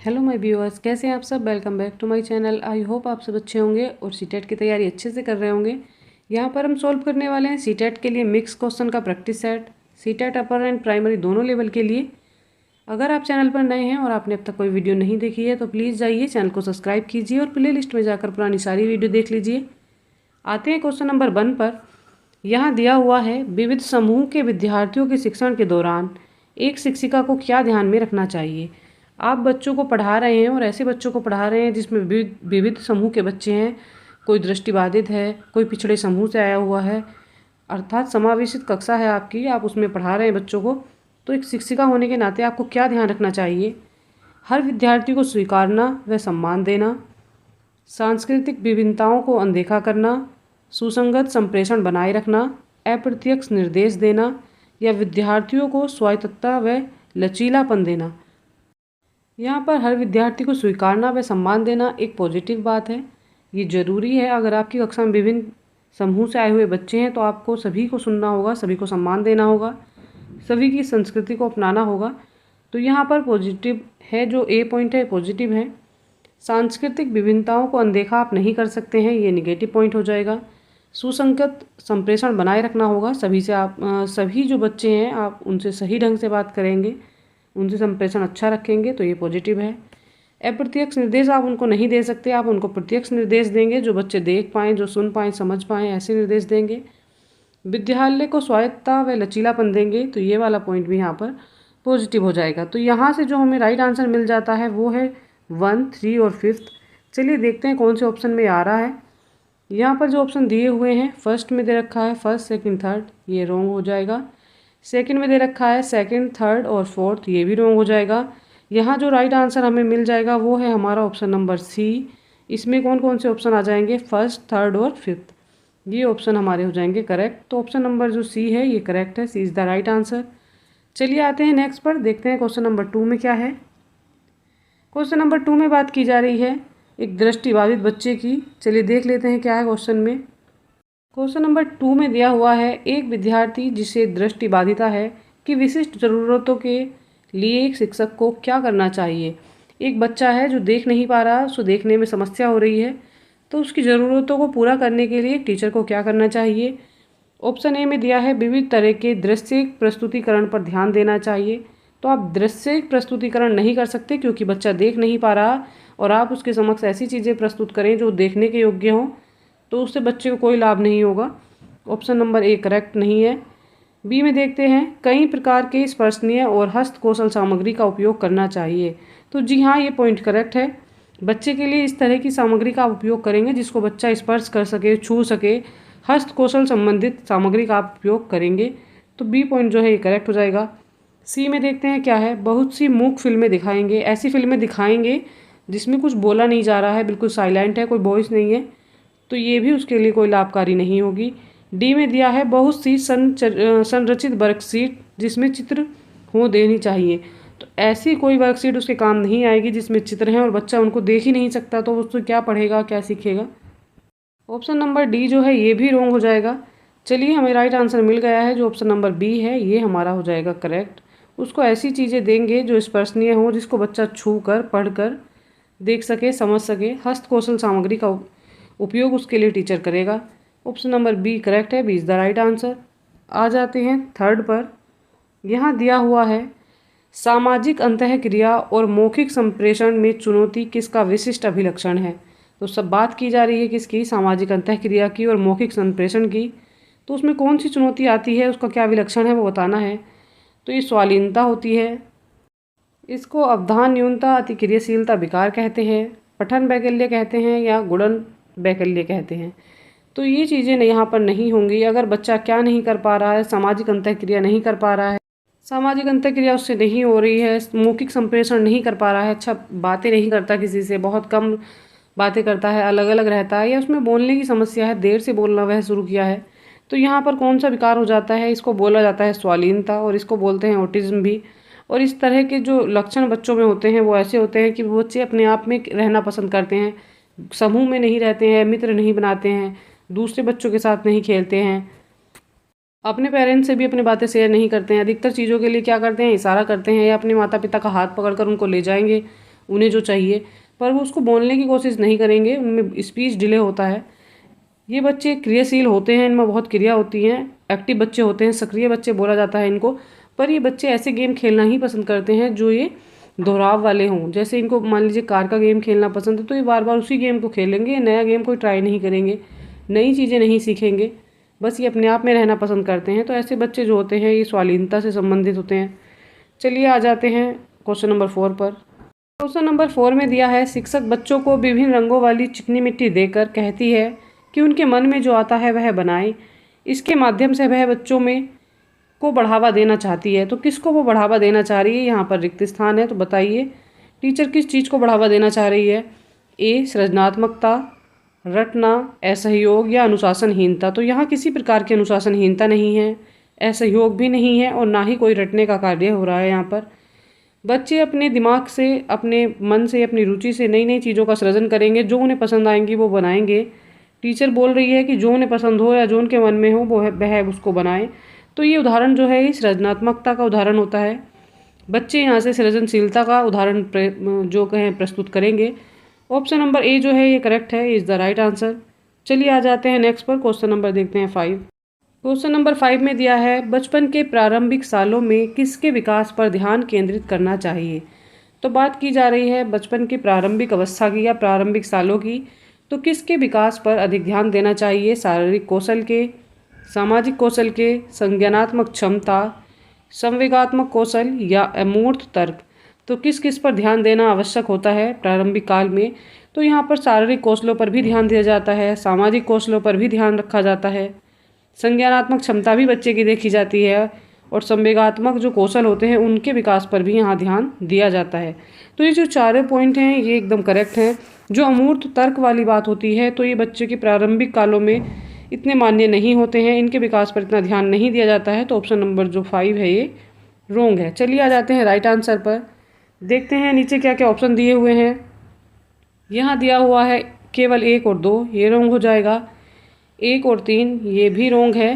Hello my viewers, कैसे हैं आप सब। Welcome back to my channel. I hope आप सब अच्छे होंगे और सीटेट की तैयारी अच्छे से कर रहे होंगे। यहाँ पर हम सॉल्व करने वाले हैं सीटेट के लिए मिक्स क्वेश्चन का practice set, CTET upper and primary दोनों लेवल के लिए। अगर आप चैनल पर नए हैं और आपने अब तक कोई वीडियो नहीं देखी है तो प्लीज़ जाइए चैनल को सब्सक्राइब कीजिए और प्ले लिस्ट में जाकर पुरानी सारी वीडियो देख लीजिए। आते हैं क्वेश्चन नंबर 1 पर। यहाँ दिया हुआ है, विविध समूह के विद्यार्थियों के शिक्षण के दौरान एक शिक्षिका को क्या ध्यान में रखना चाहिए। आप बच्चों को पढ़ा रहे हैं और ऐसे बच्चों को पढ़ा रहे हैं जिसमें विविध समूह के बच्चे हैं। कोई दृष्टिबाधित है, कोई पिछड़े समूह से आया हुआ है, अर्थात समावेशित कक्षा है आपकी, आप उसमें पढ़ा रहे हैं बच्चों को। तो एक शिक्षिका होने के नाते आपको क्या ध्यान रखना चाहिए। हर विद्यार्थी को स्वीकारना व सम्मान देना, सांस्कृतिक विभिन्नताओं को अनदेखा करना, सुसंगत संप्रेषण बनाए रखना, अप्रत्यक्ष निर्देश देना या विद्यार्थियों को स्वायत्तता व लचीलापन देना। यहाँ पर हर विद्यार्थी को स्वीकारना व सम्मान देना एक पॉजिटिव बात है। ये ज़रूरी है। अगर आपकी कक्षा में विभिन्न समूह से आए हुए बच्चे हैं तो आपको सभी को सुनना होगा, सभी को सम्मान देना होगा, सभी की संस्कृति को अपनाना होगा। तो यहाँ पर पॉजिटिव है, जो ए पॉइंट है पॉजिटिव है। सांस्कृतिक विभिन्नताओं को अनदेखा आप नहीं कर सकते हैं, ये निगेटिव पॉइंट हो जाएगा। सुसंगत संप्रेषण बनाए रखना होगा, सभी से आप सभी जो बच्चे हैं आप उनसे सही ढंग से बात करेंगे, उनसे संप्रेषण अच्छा रखेंगे, तो ये पॉजिटिव है। अप्रत्यक्ष निर्देश आप उनको नहीं दे सकते, आप उनको प्रत्यक्ष निर्देश देंगे, जो बच्चे देख पाएँ, जो सुन पाएँ, समझ पाएँ, ऐसे निर्देश देंगे। विद्यालय को स्वायत्तता व लचीलापन देंगे, तो ये वाला पॉइंट भी यहाँ पर पॉजिटिव हो जाएगा। तो यहाँ से जो हमें राइट आंसर मिल जाता है वो है 1, 3 और 5। चलिए देखते हैं कौन से ऑप्शन में आ रहा है। यहाँ पर जो ऑप्शन दिए हुए हैं, फर्स्ट में दे रखा है फर्स्ट, सेकंड, थर्ड, ये रॉन्ग हो जाएगा। सेकंड में दे रखा है सेकंड, थर्ड और फोर्थ, ये भी रॉन्ग हो जाएगा। यहाँ जो राइट आंसर हमें मिल जाएगा वो है हमारा ऑप्शन नंबर सी। इसमें कौन कौन से ऑप्शन आ जाएंगे, फर्स्ट, थर्ड और फिफ्थ, ये ऑप्शन हमारे हो जाएंगे करेक्ट। तो ऑप्शन नंबर जो सी है ये करेक्ट है, सी इज़ द राइट आंसर। चलिए आते हैं नेक्स्ट पर, देखते हैं क्वेश्चन नंबर 2 में क्या है। क्वेश्चन नंबर 2 में बात की जा रही है एक दृष्टिबाधित बच्चे की। चलिए देख लेते हैं क्या है क्वेश्चन में। क्वेश्चन नंबर 2 में दिया हुआ है, एक विद्यार्थी जिसे दृष्टिबाधिता है कि विशिष्ट ज़रूरतों के लिए एक शिक्षक को क्या करना चाहिए। एक बच्चा है जो देख नहीं पा रहा, उसको देखने में समस्या हो रही है, तो उसकी ज़रूरतों को पूरा करने के लिए टीचर को क्या करना चाहिए। ऑप्शन ए में दिया है, विविध तरह के दृश्य प्रस्तुतिकरण पर ध्यान देना चाहिए। तो आप दृश्य प्रस्तुतिकरण नहीं कर सकते क्योंकि बच्चा देख नहीं पा रहा, और आप उसके समक्ष ऐसी चीज़ें प्रस्तुत करें जो देखने के योग्य हों, तो उससे बच्चे को कोई लाभ नहीं होगा। ऑप्शन नंबर ए करेक्ट नहीं है। बी में देखते हैं, कई प्रकार के स्पर्शनीय और हस्तकौशल सामग्री का उपयोग करना चाहिए। तो जी हाँ, ये पॉइंट करेक्ट है। बच्चे के लिए इस तरह की सामग्री का उपयोग करेंगे जिसको बच्चा स्पर्श कर सके, छू सके, हस्तकौशल संबंधित सामग्री का आप उपयोग करेंगे। तो बी पॉइंट जो है ये करेक्ट हो जाएगा। सी में देखते हैं क्या है, बहुत सी मूक फिल्में दिखाएंगे, ऐसी फिल्में दिखाएंगे जिसमें कुछ बोला नहीं जा रहा है, बिल्कुल साइलेंट है, कोई वॉइस नहीं है, तो ये भी उसके लिए कोई लाभकारी नहीं होगी। डी में दिया है, बहुत सी संरचित वर्कशीट जिसमें चित्र हो देनी चाहिए। तो ऐसी कोई वर्कशीट उसके काम नहीं आएगी जिसमें चित्र हैं और बच्चा उनको देख ही नहीं सकता, तो उसको क्या पढ़ेगा, क्या सीखेगा। ऑप्शन नंबर डी जो है ये भी रॉन्ग हो जाएगा। चलिए हमें राइट आंसर मिल गया है, जो ऑप्शन नंबर बी है ये हमारा हो जाएगा करेक्ट। उसको ऐसी चीज़ें देंगे जो स्पर्शनीय हो, जिसको बच्चा छू कर, पढ़ कर देख सके, समझ सके। हस्तकौशल सामग्री का उपयोग उसके लिए टीचर करेगा। ऑप्शन नंबर बी करेक्ट है, B is the right answer. आ जाते हैं थर्ड पर। यहाँ दिया हुआ है, सामाजिक अंतःक्रिया और मौखिक संप्रेषण में चुनौती किसका विशिष्ट अभिलक्षण है। तो सब बात की जा रही है किसकी, सामाजिक अंतःक्रिया की और मौखिक संप्रेषण की। तो उसमें कौन सी चुनौती आती है, उसका क्या विलक्षण है वो बताना है। तो ये स्वालीनता होती है, इसको अवधान न्यूनता, अतिक्रियाशीलता विकार कहते हैं, पठन वैकल्य कहते हैं या गुणन वैकल्य कहते हैं। तो ये चीज़ें यहाँ पर नहीं होंगी। अगर बच्चा क्या नहीं कर पा रहा है, सामाजिक अंतःक्रिया नहीं कर पा रहा है, सामाजिक अंतःक्रिया उससे नहीं हो रही है, मौखिक संप्रेषण नहीं कर पा रहा है, अच्छा बातें नहीं करता किसी से, बहुत कम बातें करता है, अलग अलग रहता है, या उसमें बोलने की समस्या है, देर से बोलना वह शुरू किया है, तो यहाँ पर कौन सा विकार हो जाता है, इसको बोला जाता है स्वालीनता, और इसको बोलते हैं ऑटिज्म भी। और इस तरह के जो लक्षण बच्चों में होते हैं वो ऐसे होते हैं कि बच्चे अपने आप में रहना पसंद करते हैं, समूह में नहीं रहते हैं, मित्र नहीं बनाते हैं, दूसरे बच्चों के साथ नहीं खेलते हैं, अपने पेरेंट्स से भी अपनी बातें शेयर नहीं करते हैं। अधिकतर चीज़ों के लिए क्या करते हैं, इशारा करते हैं या अपने माता पिता का हाथ पकड़कर उनको ले जाएंगे, उन्हें जो चाहिए, पर वो उसको बोलने की कोशिश नहीं करेंगे, उनमें स्पीच डिले होता है। ये बच्चे क्रियाशील होते हैं, इनमें बहुत क्रिया होती हैं, एक्टिव बच्चे होते हैं, सक्रिय बच्चे बोला जाता है इनको। पर ये बच्चे ऐसे गेम खेलना ही पसंद करते हैं जो ये दोहराव वाले हों। जैसे इनको मान लीजिए कार का गेम खेलना पसंद है तो ये बार बार उसी गेम को खेलेंगे, नया गेम कोई ट्राई नहीं करेंगे, नई चीज़ें नहीं सीखेंगे, बस ये अपने आप में रहना पसंद करते हैं। तो ऐसे बच्चे जो होते हैं ये स्वाधीनता से संबंधित होते हैं। चलिए आ जाते हैं क्वेश्चन नंबर 4 पर। क्वेश्चन नंबर 4 में दिया है, शिक्षक बच्चों को विभिन्न रंगों वाली चिकनी मिट्टी देकर कहती है कि उनके मन में जो आता है वह बनाएं। इसके माध्यम से वह बच्चों में को बढ़ावा देना चाहती है। तो किसको वो बढ़ावा देना चाह रही है? यहाँ पर रिक्त स्थान है, तो बताइए टीचर किस चीज़ को बढ़ावा देना चाह रही है? ए सृजनात्मकता, रटना, असहयोग या अनुशासनहीनता। तो यहाँ किसी प्रकार की अनुशासनहीनता नहीं है, असहयोग भी नहीं है और ना ही कोई रटने का कार्य हो रहा है। यहाँ पर बच्चे अपने दिमाग से, अपने मन से, अपनी रुचि से नई नई चीज़ों का सृजन करेंगे, जो उन्हें पसंद आएंगी वो बनाएंगे। टीचर बोल रही है कि जो उन्हें पसंद हो या जो उनके मन में हो वो वह उसको बनाएं। तो ये उदाहरण जो है ये सृजनात्मकता का उदाहरण होता है। बच्चे यहाँ से सृजनशीलता का उदाहरण जो कहें प्रस्तुत करेंगे। ऑप्शन नंबर ए जो है ये करेक्ट है, इज़ द राइट आंसर। चलिए आ जाते हैं नेक्स्ट पर। क्वेश्चन नंबर देखते हैं 5। क्वेश्चन नंबर 5 में दिया है, बचपन के प्रारंभिक सालों में किसके विकास पर ध्यान केंद्रित करना चाहिए? तो बात की जा रही है बचपन की प्रारंभिक अवस्था की या प्रारंभिक सालों की। तो किसके विकास पर अधिक ध्यान देना चाहिए? शारीरिक कौशल के, सामाजिक कौशल के, संज्ञानात्मक क्षमता, संवेगात्मक कौशल या अमूर्त तर्क। तो किस किस पर ध्यान देना आवश्यक होता है प्रारंभिक काल में? तो यहाँ पर शारीरिक कौशलों पर भी ध्यान दिया जाता है, सामाजिक कौशलों पर भी ध्यान रखा जाता है, संज्ञानात्मक क्षमता भी बच्चे की देखी जाती है और संवेगात्मक जो कौशल होते हैं उनके विकास पर भी यहाँ ध्यान दिया जाता है। तो ये जो चारों पॉइंट हैं ये एकदम करेक्ट हैं। जो अमूर्त तर्क वाली बात होती है तो ये बच्चे के प्रारंभिक कालों में इतने मान्य नहीं होते हैं, इनके विकास पर इतना ध्यान नहीं दिया जाता है। तो ऑप्शन नंबर जो 5 है ये रॉन्ग है। चलिए आ जाते हैं राइट आंसर पर। देखते हैं नीचे क्या क्या ऑप्शन दिए हुए हैं। यहाँ दिया हुआ है केवल 1 और 2, ये रॉन्ग हो जाएगा। 1 और 3 ये भी रॉन्ग है।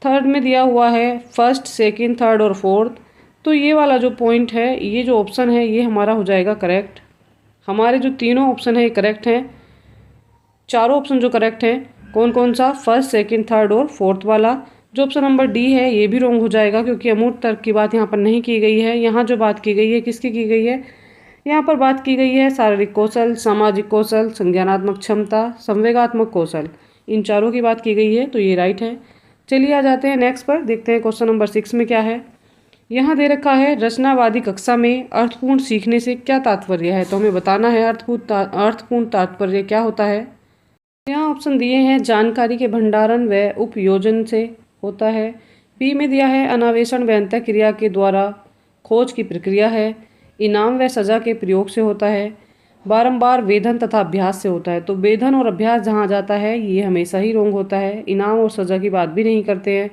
थर्ड में दिया हुआ है फर्स्ट, सेकंड, थर्ड और फोर्थ। तो ये वाला जो पॉइंट है, ये जो ऑप्शन है ये हमारा हो जाएगा करेक्ट। हमारे जो तीनों ऑप्शन है ये करेक्ट हैं। चारों ऑप्शन जो करेक्ट हैं कौन कौन सा? फर्स्ट, सेकंड, थर्ड और फोर्थ वाला। जो ऑप्शन नंबर डी है ये भी रॉन्ग हो जाएगा क्योंकि अमूर्त तर्क की बात यहाँ पर नहीं की गई है। यहाँ जो बात की गई है किसकी की गई है? यहाँ पर बात की गई है शारीरिक कौशल, सामाजिक कौशल, संज्ञानात्मक क्षमता, संवेगात्मक कौशल, इन चारों की बात की गई है। तो ये राइट है। चलिए आ जाते हैं नेक्स्ट पर। देखते हैं क्वेश्चन नंबर 6 में क्या है। यहाँ दे रखा है, रचनावादी कक्षा में अर्थपूर्ण सीखने से क्या तात्पर्य है? तो हमें बताना है अर्थपूर्ण तात्पर्य क्या होता है। यहाँ ऑप्शन दिए हैं, जानकारी के भंडारण व उपयोजन से होता है। बी में दिया है, अनावेशन व अंतःक्रिया के द्वारा खोज की प्रक्रिया है। इनाम व सजा के प्रयोग से होता है। बारंबार वेधन तथा अभ्यास से होता है। तो वेधन और अभ्यास जहाँ जाता है ये हमेशा ही रॉन्ग होता है। इनाम और सजा की बात भी नहीं करते हैं।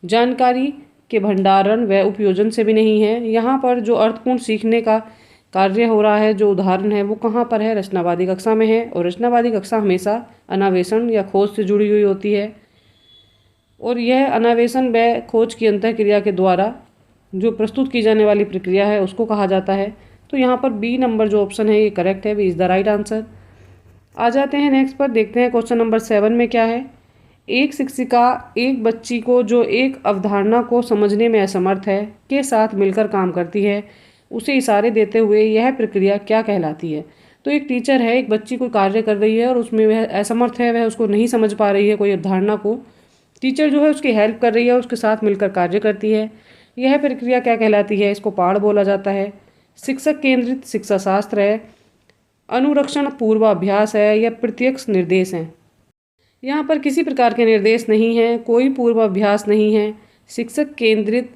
जानकारी के भंडारण व उपयोजन से भी नहीं है। यहाँ पर जो अर्थपूर्ण सीखने का कार्य हो रहा है, जो उदाहरण है वो कहाँ पर है? रचनावादी कक्षा में है। और रचनावादी कक्षा हमेशा अनावेशन या खोज से जुड़ी हुई होती है और यह अनावेशन व खोज की अंतःक्रिया के द्वारा जो प्रस्तुत की जाने वाली प्रक्रिया है उसको कहा जाता है। तो यहाँ पर बी नंबर जो ऑप्शन है ये करेक्ट है, B is the right answer. आ जाते हैं नेक्स्ट पर। देखते हैं क्वेश्चन नंबर 7 में क्या है। एक शिक्षिका एक बच्ची को जो एक अवधारणा को समझने में असमर्थ है के साथ मिलकर काम करती है, उसे इशारे देते हुए यह प्रक्रिया क्या कहलाती है? तो एक टीचर है, एक बच्ची कोई कार्य कर रही है और उसमें वह असमर्थ है, वह उसको नहीं समझ पा रही है कोई अवधारणा को। टीचर जो है उसकी हेल्प कर रही है, उसके साथ मिलकर कार्य करती है। यह प्रक्रिया क्या कहलाती है? इसको पाठ बोला जाता है। शिक्षक केंद्रित शिक्षा शास्त्र है, अनुरक्षण पूर्वाभ्यास है या प्रत्यक्ष निर्देश है? यहाँ पर किसी प्रकार के निर्देश नहीं है, कोई पूर्वाभ्यास नहीं है, शिक्षक केंद्रित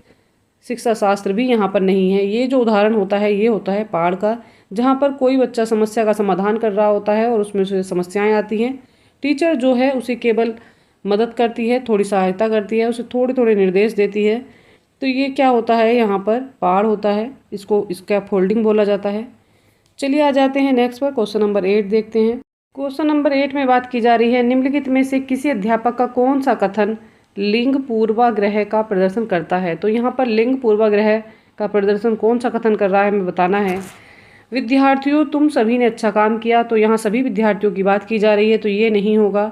शिक्षा शास्त्र भी यहाँ पर नहीं है। ये जो उदाहरण होता है ये होता है पाठ का, जहाँ पर कोई बच्चा समस्या का समाधान कर रहा होता है और उसमें से समस्याएं आती हैं। टीचर जो है उसे केवल मदद करती है, थोड़ी सहायता करती है, उसे थोड़े थोड़े निर्देश देती है। तो ये क्या होता है? यहाँ पर पाठ होता है, इसको स्कैफोल्डिंग बोला जाता है। चलिए आ जाते हैं नेक्स्ट पर। क्वेश्चन नंबर 8 देखते हैं। क्वेश्चन नंबर 8 में बात की जा रही है, निम्नलिखित में से किसी अध्यापक का कौन सा कथन लिंग पूर्वाग्रह का प्रदर्शन करता है? तो यहाँ पर लिंग पूर्वाग्रह का प्रदर्शन कौन सा कथन कर रहा है हमें बताना है। विद्यार्थियों तुम सभी ने अच्छा काम किया, तो यहाँ सभी विद्यार्थियों की बात की जा रही है, तो ये नहीं होगा।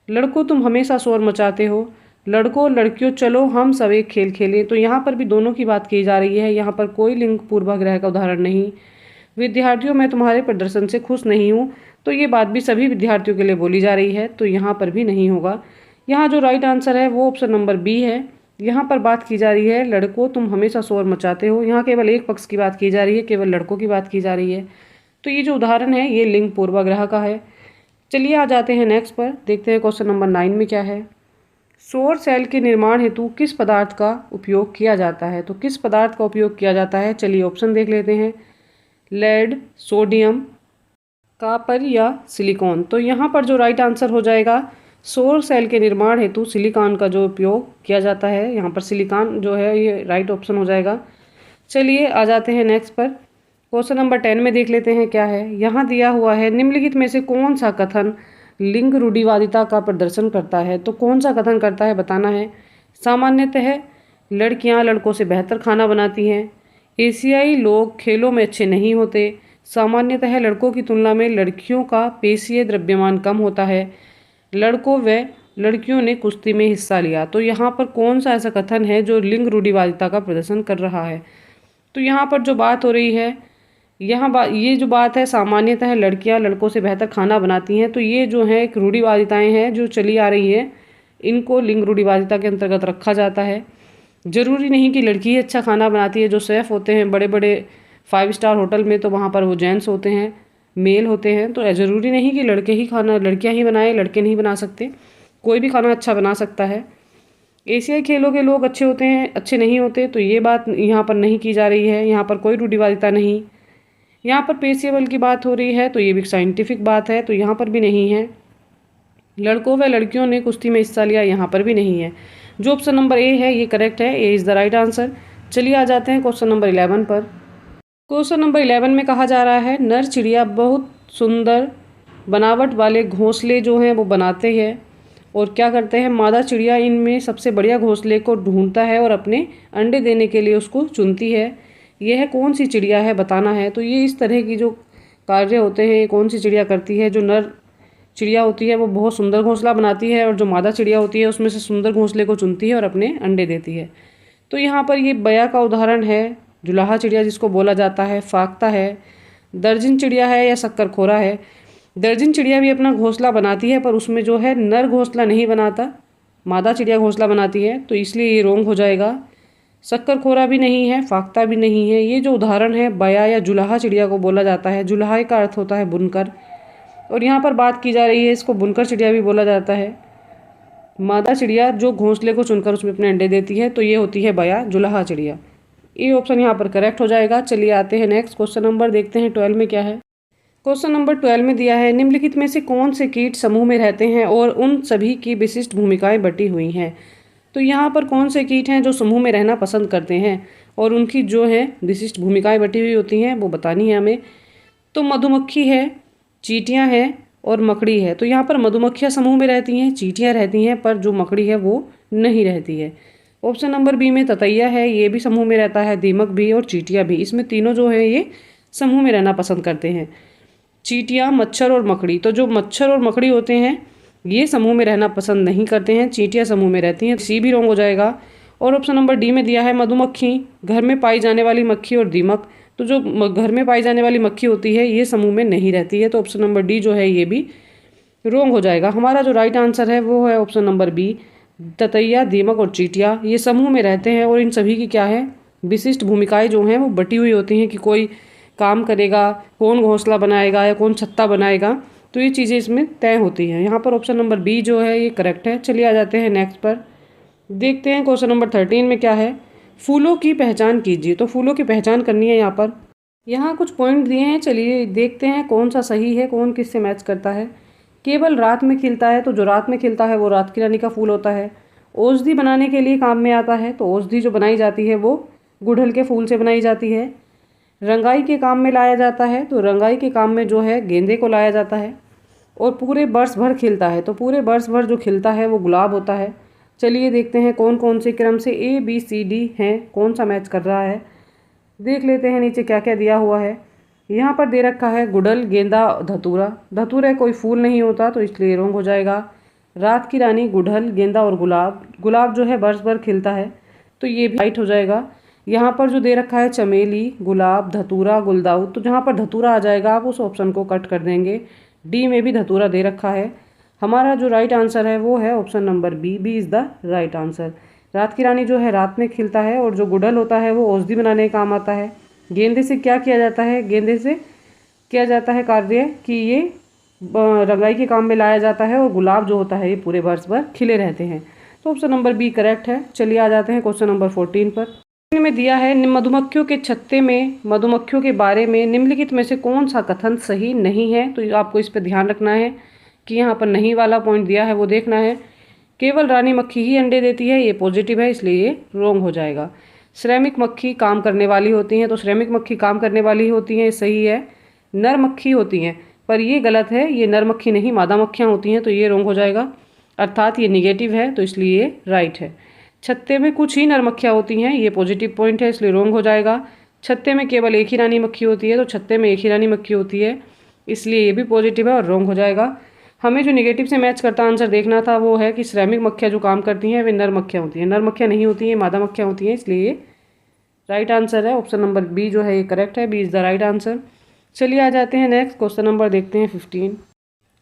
लड़कों तुम हमेशा शोर मचाते हो, लड़कों लड़कियों चलो हम सब एक खेल खेलें, तो यहाँ पर भी दोनों की बात की जा रही है। यहाँ पर कोई लिंग पूर्वाग्रह का उदाहरण नहीं। विद्यार्थियों मैं तुम्हारे प्रदर्शन से खुश नहीं हूँ, तो ये बात भी सभी विद्यार्थियों के लिए बोली जा रही है, तो यहाँ पर भी नहीं होगा। यहाँ जो राइट आंसर है वो ऑप्शन नंबर बी है। यहाँ पर बात की जा रही है लड़कों तुम हमेशा शोर मचाते हो, यहाँ केवल एक पक्ष की बात की जा रही है, केवल लड़कों की बात की जा रही है। तो ये जो उदाहरण है ये लिंग पूर्वाग्रह का है। चलिए आ जाते हैं नेक्स्ट पर, देखते हैं क्वेश्चन नंबर 9 में क्या है। सौर सेल के निर्माण हेतु किस पदार्थ का उपयोग किया जाता है, तो किस पदार्थ का उपयोग किया जाता है, चलिए ऑप्शन देख लेते हैं। लेड, सोडियम, कॉपर या सिलिकॉन। तो यहाँ पर जो राइट आंसर हो जाएगा, सौर सेल के निर्माण हेतु सिलिकॉन का जो उपयोग किया जाता है, यहाँ पर सिलिकॉन जो है ये राइट ऑप्शन हो जाएगा। चलिए आ जाते हैं नेक्स्ट पर, क्वेश्चन नंबर 10 में देख लेते हैं क्या है। यहाँ दिया हुआ है निम्नलिखित में से कौन सा कथन लिंग रूढ़िवादिता का प्रदर्शन करता है, तो कौन सा कथन करता है बताना है। सामान्यतः लड़कियाँ लड़कों से बेहतर खाना बनाती हैं, एशियाई लोग खेलों में अच्छे नहीं होते, सामान्यतः लड़कों की तुलना में लड़कियों का पेशीय द्रव्यमान कम होता है, लड़कों व लड़कियों ने कुश्ती में हिस्सा लिया। तो यहाँ पर कौन सा ऐसा कथन है जो लिंग रूढ़िवादिता का प्रदर्शन कर रहा है। तो यहाँ पर जो बात हो रही है, ये जो बात है सामान्यतः लड़कियाँ लड़कों से बेहतर खाना बनाती हैं, तो ये जो है एक रूढ़िवादिताएँ हैं जो चली आ रही हैं, इनको लिंग रूढ़िवादिता के अंतर्गत रखा जाता है। ज़रूरी नहीं कि लड़की ही अच्छा खाना बनाती है। जो शेफ़ होते हैं बड़े बड़े 5 स्टार होटल में, तो वहाँ पर वो जेंट्स होते हैं, मेल होते हैं, तो ज़रूरी नहीं कि लड़कियाँ ही बनाएं, लड़के नहीं बना सकते, कोई भी खाना अच्छा बना सकता है। एशियाई खेलों के लोग अच्छे होते हैं, अच्छे नहीं होते, तो ये बात यहाँ पर नहीं की जा रही है। यहाँ पर कोई रूढ़िवादिता नहीं। यहाँ पर पेशीय बल की बात हो रही है, तो ये भी साइंटिफिक बात है, तो यहाँ पर भी नहीं है। लड़कों व लड़कियों ने कुश्ती में हिस्सा लिया, यहाँ पर भी नहीं है। जो ऑप्शन नंबर ए है ये करेक्ट है, A is the right answer. चलिए आ जाते हैं क्वेश्चन नंबर 11 पर। क्वेश्चन नंबर 11 में कहा जा रहा है नर चिड़िया बहुत सुंदर बनावट वाले घोंसले जो हैं वो बनाते हैं, और क्या करते हैं, मादा चिड़िया इनमें सबसे बढ़िया घोंसले को ढूंढता है और अपने अंडे देने के लिए उसको चुनती है। यह कौन सी चिड़िया है बताना है। तो ये इस तरह की जो कार्य होते हैं, कौन सी चिड़िया करती है। जो नर चिड़िया होती है वो बहुत सुंदर घोंसला बनाती है, और जो मादा चिड़िया होती है उसमें से सुंदर घोंसले को चुनती है और अपने अंडे देती है। तो यहाँ पर ये बया का उदाहरण है, जुलाहा चिड़िया जिसको बोला जाता है, फाख्ता है, दर्जन चिड़िया है या शक्करखोरा है। दर्जन चिड़िया भी अपना घोंसला बनाती है, पर उसमें जो है नर घोंसला नहीं बनाता, मादा चिड़िया घोंसला बनाती है, तो इसलिए ये रॉन्ग हो जाएगा। शक्करखोरा भी नहीं है, फाख्ता भी नहीं है। ये जो उदाहरण है बया या जुलाहा चिड़िया को बोला जाता है। जुलाहा का अर्थ होता है बुनकर, और यहाँ पर बात की जा रही है, इसको बुनकर चिड़िया भी बोला जाता है। मादा चिड़िया जो घोंसले को चुनकर उसमें अपने अंडे देती है, तो ये होती है बया जुलाहा चिड़िया। ये ऑप्शन यहाँ पर करेक्ट हो जाएगा। चलिए आते हैं नेक्स्ट क्वेश्चन नंबर, देखते हैं 12 में क्या है। क्वेश्चन नंबर 12 में दिया है निम्नलिखित में से कौन से कीट समूह में रहते हैं और उन सभी की विशिष्ट भूमिकाएं बटी हुई हैं। तो यहाँ पर कौन से कीट हैं जो समूह में रहना पसंद करते हैं और उनकी जो है विशिष्ट भूमिकाएं बटी हुई होती हैं, वो बतानी है हमें। तो मधुमक्खी है, चींटियाँ हैं और मकड़ी है। तो यहाँ पर मधुमक्खियाँ समूह में रहती हैं, चींटियाँ रहती हैं, पर जो मकड़ी है वो नहीं रहती है। ऑप्शन नंबर बी में ततैया है, ये भी समूह में रहता है, दीमक भी और चींटियाँ भी। इसमें तीनों जो है ये समूह में रहना पसंद करते हैं, चींटियाँ, मच्छर और मकड़ी। तो जो मच्छर और मकड़ी होते हैं ये समूह में रहना पसंद नहीं करते हैं, चींटियाँ समूह में रहती हैं। सी भी रॉन्ग हो जाएगा। और ऑप्शन नंबर डी में दिया है मधुमक्खी, घर में पाई जाने वाली मक्खी और दीमक। तो जो घर में पाई जाने वाली मक्खी होती है ये समूह में नहीं रहती है, तो ऑप्शन नंबर डी जो है ये भी रॉन्ग हो जाएगा। हमारा जो राइट आंसर है वो है ऑप्शन नंबर बी, ततैया, दीमक और चींटियाँ ये समूह में रहते हैं, और इन सभी की क्या है विशिष्ट भूमिकाएं जो हैं वो बटी हुई होती हैं कि कोई काम करेगा, कौन घोंसला बनाएगा या कौन छत्ता बनाएगा, तो ये चीज़ें इसमें तय होती हैं। यहाँ पर ऑप्शन नंबर बी जो है ये करेक्ट है। चलिए आ जाते हैं नेक्स्ट पर, देखते हैं क्वेश्चन नंबर 13 में क्या है। फूलों की पहचान कीजिए। तो फूलों की पहचान करनी है। यहाँ कुछ पॉइंट दिए हैं, चलिए देखते हैं कौन सा सही है, कौन किससे मैच करता है। केवल रात में खिलता है, तो जो रात में खिलता है वो रात की रानी का फूल होता है। औषधि बनाने के लिए काम में आता है, तो औषधि जो बनाई जाती है वो गुड़हल के फूल से बनाई जाती है। रंगाई के काम में लाया जाता है, तो रंगाई के काम में जो है गेंदे को लाया जाता है। और पूरे बरस भर खिलता है, तो पूरे बरस भर जो खिलता है वो गुलाब होता है। चलिए देखते हैं कौन कौन से क्रम से ए बी सी डी हैं, कौन सा मैच कर रहा है। देख लेते हैं नीचे क्या क्या दिया हुआ है। यहाँ पर दे रखा है गुड़हल, गेंदा, धतूरा। धतूरा कोई फूल नहीं होता तो इसलिए रॉन्ग हो जाएगा। रात की रानी, गुड़हल, गेंदा और गुलाब। गुलाब जो है बरस भर खिलता है तो ये भी राइट हो जाएगा। यहाँ पर जो दे रखा है चमेली, गुलाब, धतूरा, गुलदाउद, तो जहाँ पर धतूरा आ जाएगा आप उस ऑप्शन को कट कर देंगे। डी में भी धतूरा दे रखा है। हमारा जो राइट आंसर है वो है option number B. B is the right answer. रात की रानी जो है रात में खिलता है और जो गुड़हल होता है वो औषधि बनाने का काम आता है। गेंदे से क्या किया जाता है? गेंदे से किया जाता है कार्य कि ये रंगाई के काम में लाया जाता है, और गुलाब जो होता है ये पूरे वर्ष भर खिले रहते हैं। तो ऑप्शन नंबर बी करेक्ट है। चलिए आ जाते हैं क्वेश्चन नंबर 14 पर। में दिया है मधुमक्खियों के छत्ते में मधुमक्खियों के बारे में निम्नलिखित में से कौन सा कथन सही नहीं है। तो आपको इस पर ध्यान रखना है कि यहाँ पर नहीं वाला पॉइंट दिया है वो देखना है। केवल रानी मक्खी ही अंडे देती है, ये पॉजिटिव है इसलिए ये रॉन्ग हो जाएगा। श्रमिक मक्खी काम करने वाली होती हैं, तो श्रमिक मक्खी काम करने वाली होती हैं, सही है। नर मक्खी होती हैं, पर ये गलत है, ये नर मक्खी नहीं मादा मक्खियाँ होती हैं, तो ये रॉन्ग हो जाएगा। अर्थात ये निगेटिव है तो इसलिए ये राइट है। छत्ते में कुछ ही नर मक्खियाँ होती हैं, ये पॉजिटिव पॉइंट है इसलिए रॉन्ग हो जाएगा। छत्ते में केवल एक ही रानी मक्खी होती है, तो छत्ते में एक ही रानी मक्खी होती है इसलिए ये भी पॉजिटिव है और रॉन्ग हो जाएगा। हमें जो निगेटिव से मैच करता आंसर देखना था वो है कि श्रमिक मक्खियाँ जो काम करती हैं वे नर मक्खियाँ होती हैं, नर मक्खियाँ नहीं होती हैं, मादा मक्खियाँ होती हैं, इसलिए ये राइट आंसर है। ऑप्शन नंबर बी जो है ये करेक्ट है। B is the right answer. चलिए आ जाते हैं नेक्स्ट क्वेश्चन नंबर देखते हैं 15।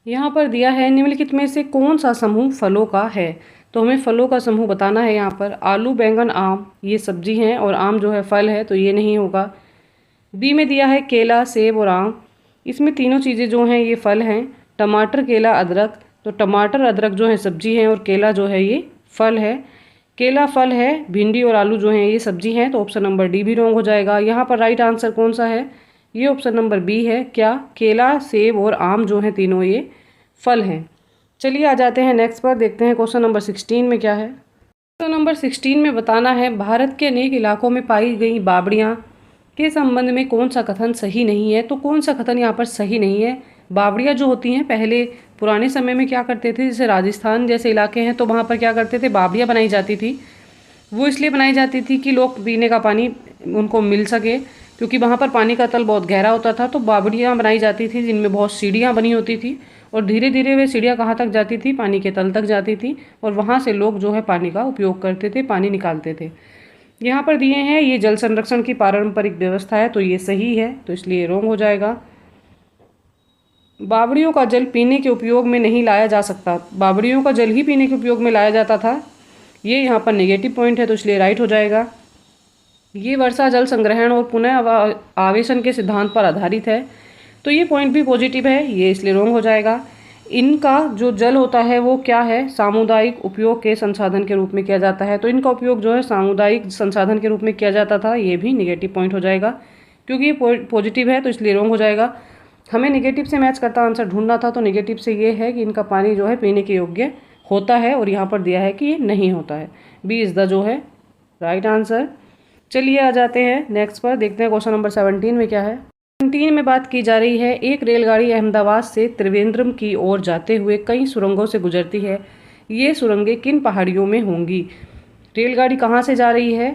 यहाँ पर दिया है निम्नलिखित में से कौन सा समूह फलों का है। तो हमें फलों का समूह बताना है। यहाँ पर आलू, बैंगन, आम ये सब्जी हैं और आम जो है फल है, तो ये नहीं होगा। बी में दिया है केला, सेब और आम, इसमें तीनों चीज़ें जो हैं ये फल हैं। टमाटर, केला, अदरक, तो टमाटर, अदरक जो है सब्जी हैं और केला जो है ये फल है। केला फल है, भिंडी और आलू जो हैं ये सब्जी हैं, तो ऑप्शन नंबर डी भी रॉन्ग हो जाएगा। यहाँ पर राइट आंसर कौन सा है? ये ऑप्शन नंबर बी है। क्या? केला, सेब और आम जो हैं तीनों ये फल हैं। चलिए आ जाते हैं नेक्स्ट पर, देखते हैं क्वेश्चन नंबर 16 में क्या है। क्वेश्चन नंबर 16 में बताना है भारत के अनेक इलाकों में पाई गई बावड़ियाँ के संबंध में कौन सा कथन सही नहीं है। तो कौन सा कथन यहाँ पर सही नहीं है? बावड़ियाँ जो होती हैं पहले पुराने समय में क्या करते थे, जैसे राजस्थान जैसे इलाके हैं तो वहाँ पर क्या करते थे, बावड़ियाँ बनाई जाती थी। वो इसलिए बनाई जाती थी कि लोग पीने का पानी उनको मिल सके, क्योंकि वहाँ पर पानी का तल बहुत गहरा होता था। तो बावड़ियाँ बनाई जाती थी जिनमें बहुत सीढ़ियाँ बनी होती थी, और धीरे धीरे वे सीढ़ियाँ कहाँ तक जाती थी, पानी के तल तक जाती थी, और वहाँ से लोग जो है पानी का उपयोग करते थे, पानी निकालते थे। यहाँ पर दिए हैं ये जल संरक्षण की पारंपरिक व्यवस्था है, तो ये सही है, तो इसलिए रॉन्ग हो जाएगा। बावड़ियों का जल पीने के उपयोग में नहीं लाया जा सकता। बावड़ियों का जल ही पीने के उपयोग में लाया जाता था, ये यहाँ पर नेगेटिव पॉइंट है, तो इसलिए राइट हो जाएगा। ये वर्षा जल संग्रहण और पुनः आवेशन के सिद्धांत पर आधारित है, तो ये पॉइंट भी पॉजिटिव है, ये इसलिए रॉन्ग हो जाएगा। इनका जो जल होता है वो क्या है, सामुदायिक उपयोग के संसाधन के रूप में किया जाता है, तो इनका उपयोग जो है सामुदायिक संसाधन के रूप में किया जाता था, ये भी निगेटिव पॉइंट हो जाएगा, क्योंकि ये पॉजिटिव है तो इसलिए रॉन्ग हो जाएगा। हमें निगेटिव से मैच करता आंसर ढूंढना था, तो निगेटिव से ये है कि इनका पानी जो है पीने के योग्य होता है, और यहाँ पर दिया है कि ये नहीं होता है। बी इज़ द जो है राइट आंसर। चलिए आ जाते हैं नेक्स्ट पर, देखते हैं क्वेश्चन नंबर 17 में क्या है। 17 में बात की जा रही है एक रेलगाड़ी अहमदाबाद से त्रिवेंद्रम की ओर जाते हुए कई सुरंगों से गुजरती है, ये सुरंगें किन पहाड़ियों में होंगी। रेलगाड़ी कहाँ से जा रही है?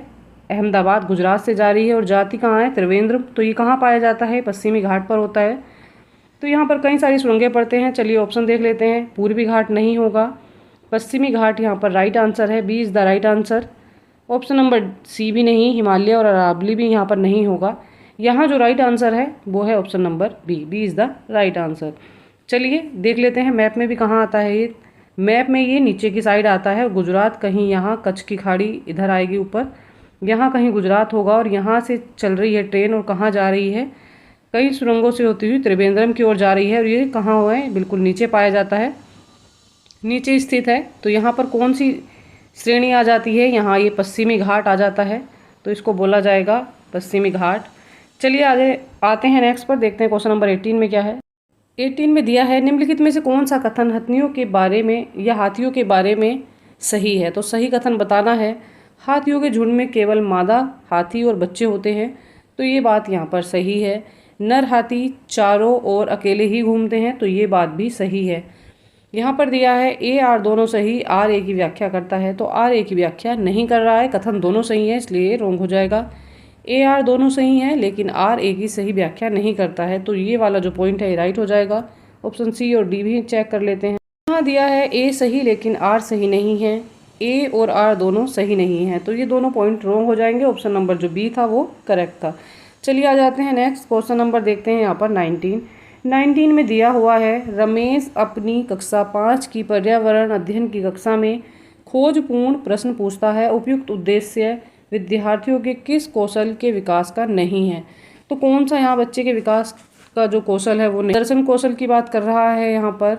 अहमदाबाद गुजरात से जा रही है, और जाती कहाँ है? त्रिवेंद्रम। तो ये कहाँ पाया जाता है? पश्चिमी घाट पर होता है। तो यहाँ पर कई सारी सुरंगें पड़ते हैं, चलिए ऑप्शन देख लेते हैं। पूर्वी घाट नहीं होगा, पश्चिमी घाट यहाँ पर राइट आंसर है। B is the right answer. Option number C भी नहीं, हिमालय और अरावली भी यहाँ पर नहीं होगा। यहाँ जो राइट आंसर है वो है option number B. B is the right answer. चलिए देख लेते हैं मैप में भी कहाँ आता है ये। मैप में ये नीचे की साइड आता है, गुजरात कहीं यहाँ, कच्छ की खाड़ी इधर आएगी ऊपर, यहाँ कहीं गुजरात होगा, और यहाँ से चल रही है ट्रेन और कहाँ जा रही है, कई सुरंगों से होती हुई त्रिवेंद्रम की ओर जा रही है, और ये कहाँ हुआ है? बिल्कुल नीचे पाया जाता है, नीचे स्थित है। तो यहाँ पर कौन सी श्रेणी आ जाती है? यहाँ ये पश्चिमी घाट आ जाता है, तो इसको बोला जाएगा पश्चिमी घाट। चलिए आगे आते हैं नेक्स्ट पर, देखते हैं क्वेश्चन नंबर 18 में क्या है। 18 में दिया है निम्नलिखित में से कौन सा कथन हाथियों के बारे में या हाथियों के बारे में सही है। तो सही कथन बताना है। हाथियों के झुंड में केवल मादा हाथी और बच्चे होते हैं, तो ये बात यहाँ पर सही है। नर हाथी चारों ओर अकेले ही घूमते हैं, तो ये बात भी सही है। यहाँ पर दिया है ए आर दोनों सही, आर ए की व्याख्या करता है, तो आर ए की व्याख्या नहीं कर रहा है, कथन दोनों सही है, इसलिए रॉन्ग हो जाएगा। ए आर दोनों सही हैं, लेकिन आर ए की सही व्याख्या नहीं करता है। तो ये वाला जो पॉइंट है ये राइट हो जाएगा। ऑप्शन सी और डी भी चेक कर लेते हैं। यहाँ दिया है ए सही लेकिन आर सही नहीं है, ए और आर दोनों सही नहीं हैं, तो ये दोनों पॉइंट रॉन्ग हो जाएंगे। ऑप्शन नंबर जो बी था वो करेक्ट था। चलिए आ जाते हैं नेक्स्ट क्वेश्चन नंबर देखते हैं यहाँ पर 19 में दिया हुआ है, रमेश अपनी कक्षा 5 की पर्यावरण अध्ययन की कक्षा में खोजपूर्ण प्रश्न पूछता है। उपयुक्त उद्देश्य विद्यार्थियों के किस कौशल के विकास का नहीं है। तो कौन सा यहाँ बच्चे के विकास का जो कौशल है वो नहीं, दर्शन कौशल की बात कर रहा है, यहाँ पर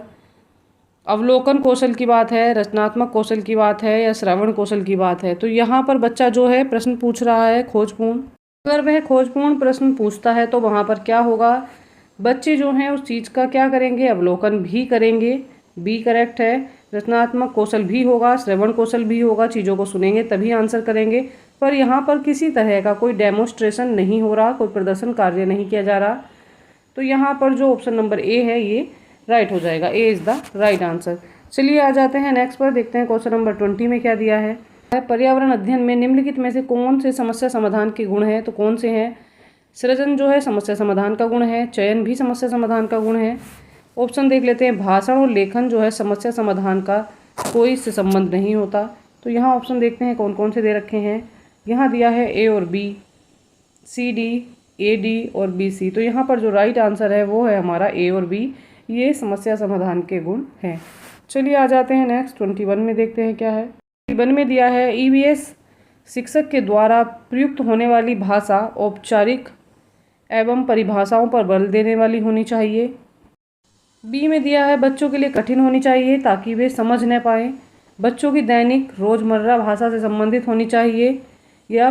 अवलोकन कौशल की बात है, रचनात्मक कौशल की बात है, या श्रवण कौशल की बात है। तो यहाँ पर बच्चा जो है प्रश्न पूछ रहा है खोजपूर्ण। अगर वह खोजपूर्ण प्रश्न पूछता है तो वहाँ पर क्या होगा, बच्चे जो हैं उस चीज़ का क्या करेंगे, अवलोकन भी करेंगे, बी करेक्ट है। रचनात्मक कौशल भी होगा, श्रवण कौशल भी होगा, चीज़ों को सुनेंगे तभी आंसर करेंगे। पर यहाँ पर किसी तरह का कोई डेमोस्ट्रेशन नहीं हो रहा, कोई प्रदर्शन कार्य नहीं किया जा रहा। तो यहाँ पर जो ऑप्शन नंबर ए है ये राइट हो जाएगा। A is the right answer. चलिए आ जाते हैं नेक्स्ट पर, देखते हैं क्वेश्चन नंबर 20 में क्या दिया है। पर्यावरण अध्ययन में निम्नलिखित में से कौन से समस्या समाधान के गुण हैं। तो कौन से हैं, सृजन जो है समस्या समाधान का गुण है, चयन भी समस्या समाधान का गुण है। ऑप्शन देख लेते हैं, भाषण और लेखन जो है समस्या समाधान का कोई इससे संबंध नहीं होता। तो यहाँ ऑप्शन देखते हैं कौन कौन से दे रखे हैं। यहाँ दिया है ए और B, C D, A D और बी सी। तो यहाँ पर जो राइट आंसर है वो है हमारा ए और बी, ये समस्या समाधान के गुण हैं। चलिए आ जाते हैं नेक्स्ट 21 में, देखते हैं क्या है। 21 में दिया है, ईवीएस शिक्षक के द्वारा प्रयुक्त होने वाली भाषा औपचारिक एवं परिभाषाओं पर बल देने वाली होनी चाहिए। बी में दिया है, बच्चों के लिए कठिन होनी चाहिए ताकि वे समझ न पाएँ। बच्चों की दैनिक रोजमर्रा भाषा से संबंधित होनी चाहिए, या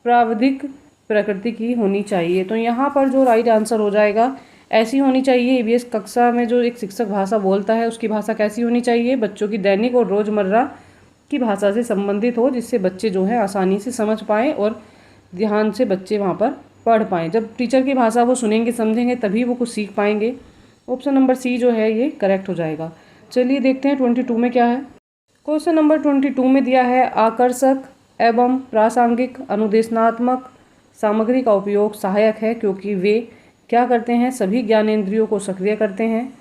प्राविधिक प्रकृति की होनी चाहिए। तो यहाँ पर जो राइट आंसर हो जाएगा, ऐसी होनी चाहिए। ईवीएस कक्षा में जो एक शिक्षक भाषा बोलता है उसकी भाषा कैसी होनी चाहिए, बच्चों की दैनिक और रोजमर्रा की भाषा से संबंधित हो, जिससे बच्चे जो है आसानी से समझ पाएँ और ध्यान से बच्चे वहाँ पर पढ़ पाएँ। जब टीचर की भाषा वो सुनेंगे समझेंगे तभी वो कुछ सीख पाएंगे। ऑप्शन नंबर सी जो है ये करेक्ट हो जाएगा। चलिए देखते हैं 22 में क्या है। क्वेश्चन नंबर 22 में दिया है, आकर्षक एवं प्रासंगिक अनुदेशनात्मक सामग्री का उपयोग सहायक है क्योंकि वे क्या करते हैं, सभी ज्ञानेंद्रियों को सक्रिय करते हैं,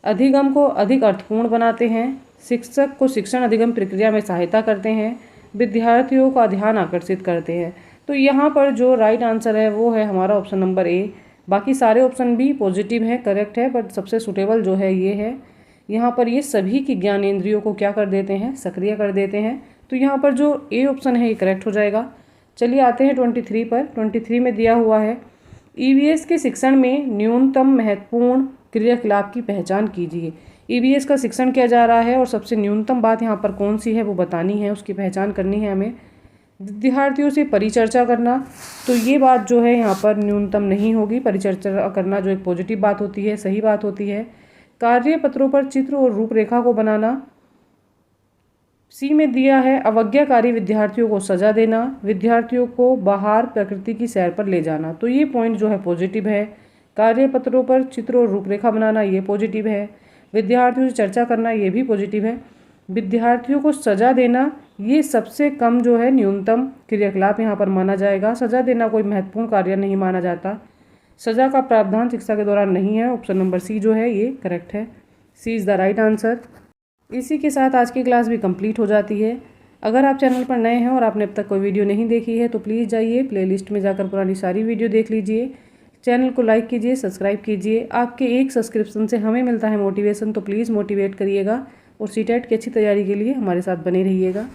अधिगम को अधिक अर्थपूर्ण बनाते हैं, शिक्षक को शिक्षण अधिगम प्रक्रिया में सहायता करते हैं, विद्यार्थियों का ध्यान आकर्षित करते हैं। तो यहाँ पर जो राइट आंसर है वो है हमारा ऑप्शन नंबर ए। बाकी सारे ऑप्शन भी पॉजिटिव हैं, करेक्ट है, बट सबसे सूटेबल जो है ये है। यहाँ पर ये सभी की ज्ञानेंद्रियों को क्या कर देते हैं, सक्रिय कर देते हैं। तो यहाँ पर जो ए ऑप्शन है ये करेक्ट हो जाएगा। चलिए आते हैं 23 पर। 23 में दिया हुआ है, ईवीएस के शिक्षण में न्यूनतम महत्वपूर्ण क्रियाकलाप की पहचान कीजिए। ईवीएस का शिक्षण किया जा रहा है और सबसे न्यूनतम बात यहाँ पर कौन सी है वो बतानी है, उसकी पहचान करनी है हमें। विद्यार्थियों से परिचर्चा करना, तो ये बात जो है यहाँ पर न्यूनतम नहीं होगी। परिचर्चा करना जो एक पॉजिटिव बात होती है, सही बात होती है। कार्य पत्रों पर चित्र और रूपरेखा को बनाना। सी में दिया है, अवज्ञाकारी विद्यार्थियों को सजा देना, विद्यार्थियों को बाहर प्रकृति की सैर पर ले जाना। तो ये पॉइंट जो है पॉजिटिव है। कार्य पत्रों पर चित्र और रूपरेखा बनाना ये पॉजिटिव है। विद्यार्थियों से चर्चा करना ये भी पॉजिटिव है। विद्यार्थियों को सजा देना ये सबसे कम जो है न्यूनतम क्रियाकलाप यहाँ पर माना जाएगा। सजा देना कोई महत्वपूर्ण कार्य नहीं माना जाता। सजा का प्रावधान शिक्षा के दौरान नहीं है। ऑप्शन नंबर सी जो है ये करेक्ट है। सी इज़ द राइट आंसर। इसी के साथ आज की क्लास भी कंप्लीट हो जाती है। अगर आप चैनल पर नए हैं और आपने अब तक कोई वीडियो नहीं देखी है तो प्लीज़ जाइए प्लेलिस्ट में जाकर पुरानी सारी वीडियो देख लीजिए। चैनल को लाइक कीजिए, सब्सक्राइब कीजिए। आपके एक सब्सक्रिप्शन से हमें मिलता है मोटिवेशन, तो प्लीज़ मोटिवेट करिएगा और सीटेट की अच्छी तैयारी के लिए हमारे साथ बने रहिएगा।